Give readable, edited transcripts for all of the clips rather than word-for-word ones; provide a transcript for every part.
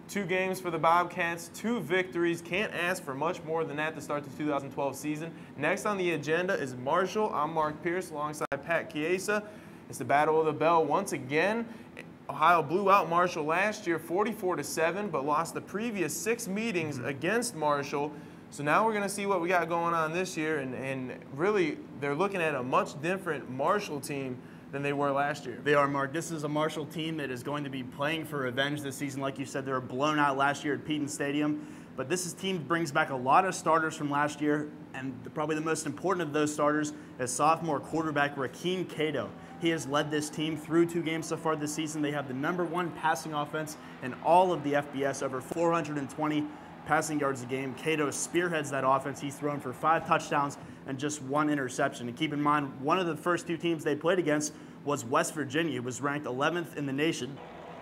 2 games for the Bobcats, 2 victories. Can't ask for much more than that to start the 2012 season. Next on the agenda is Marshall. I'm Mark Pierce alongside Pat Chiesa. It's the Battle of the Bell once again. Ohio blew out Marshall last year 44-7, but lost the previous 6 meetings against Marshall. So now we're going to see what we got going on this year, and really they're looking at a much different Marshall team than they were last year. They are, Mark. This is a Marshall team that is going to be playing for revenge this season. Like you said, they were blown out last year at Peden Stadium. But this team brings back a lot of starters from last year, and probably the most important of those starters is sophomore quarterback Rakeem Cato. He has led this team through 2 games so far this season. They have the #1 passing offense in all of the FBS, over 420 passing yards a game. Cato spearheads that offense. He's thrown for 5 touchdowns and just 1 interception. And keep in mind, one of the first 2 teams they played against was West Virginia. It was ranked 11th in the nation.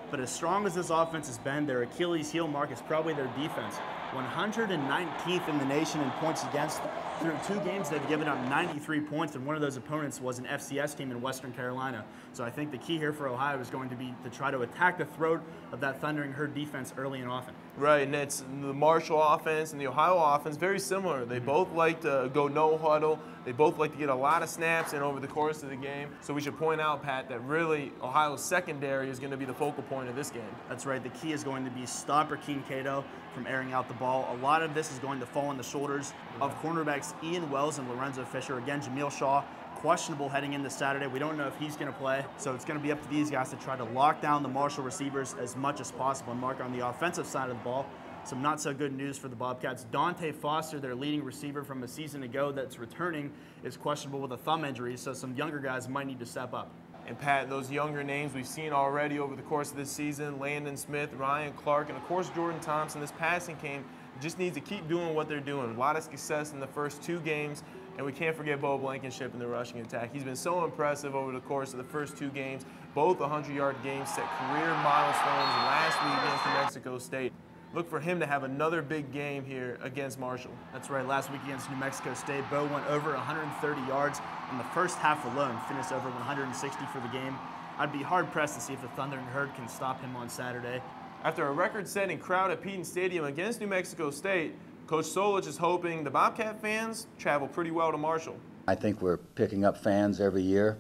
But as strong as this offense has been, their Achilles heel, Mark, is probably their defense. 119th in the nation in points against. Through 2 games, they've given up 93 points, and one of those opponents was an FCS team in Western Carolina. So I think the key here for Ohio is going to be to try to attack the throat of that Thundering Herd defense early and often. Right, and it's the Marshall offense and the Ohio offense, very similar. They both like to go no huddle. They both like to get a lot of snaps in over the course of the game. So we should point out, Pat, that really Ohio's secondary is going to be the focal point of this game. That's right. The key is going to be stop Rakeem Cato from airing out the ball. A lot of this is going to fall on the shoulders of cornerbacks Ian Wells and Lorenzo Fisher. Again, Jameel Shaw, questionable heading into Saturday. We don't know if he's going to play. So it's going to be up to these guys to try to lock down the Marshall receivers as much as possible. And Mark, on the offensive side of the ball, some not so good news for the Bobcats. Dante Foster, their leading receiver from a season ago that's returning, is questionable with a thumb injury. So some younger guys might need to step up. And Pat, those younger names we've seen already over the course of this season, Landon Smith, Ryan Clark, and of course Jordan Thompson, this passing game just needs to keep doing what they're doing. A lot of success in the first 2 games, and we can't forget Bo Blankenship in the rushing attack. He's been so impressive over the course of the first 2 games. Both 100-yard games set career milestones last week against New Mexico State. Look for him to have another big game here against Marshall. That's right. Last week against New Mexico State, Bo went over 130 yards in the first half alone, finished over 160 for the game. I'd be hard-pressed to see if the Thundering Herd can stop him on Saturday. After a record-setting crowd at Peden Stadium against New Mexico State, Coach Solich is hoping the Bobcat fans travel pretty well to Marshall. I think we're picking up fans every year,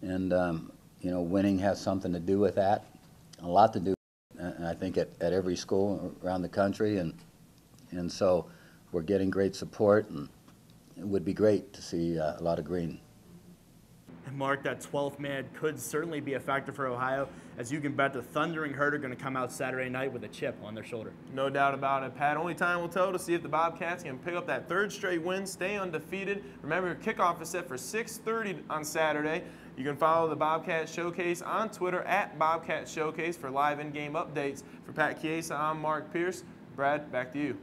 and you know, winning has something to do with that, a lot to do. And I think at every school around the country, and so we're getting great support, and it would be great to see a lot of green. And Mark, that 12th man could certainly be a factor for Ohio, as you can bet the Thundering Herd are going to come out Saturday night with a chip on their shoulder. No doubt about it, Pat. Only time will tell to see if the Bobcats can pick up that 3rd straight win, stay undefeated. Remember, kickoff is set for 6:30 on Saturday. You can follow the Bobcat Showcase on Twitter at Bobcat Showcase for live in-game updates. For Pat Chiesa, I'm Mark Pierce. Brad, back to you.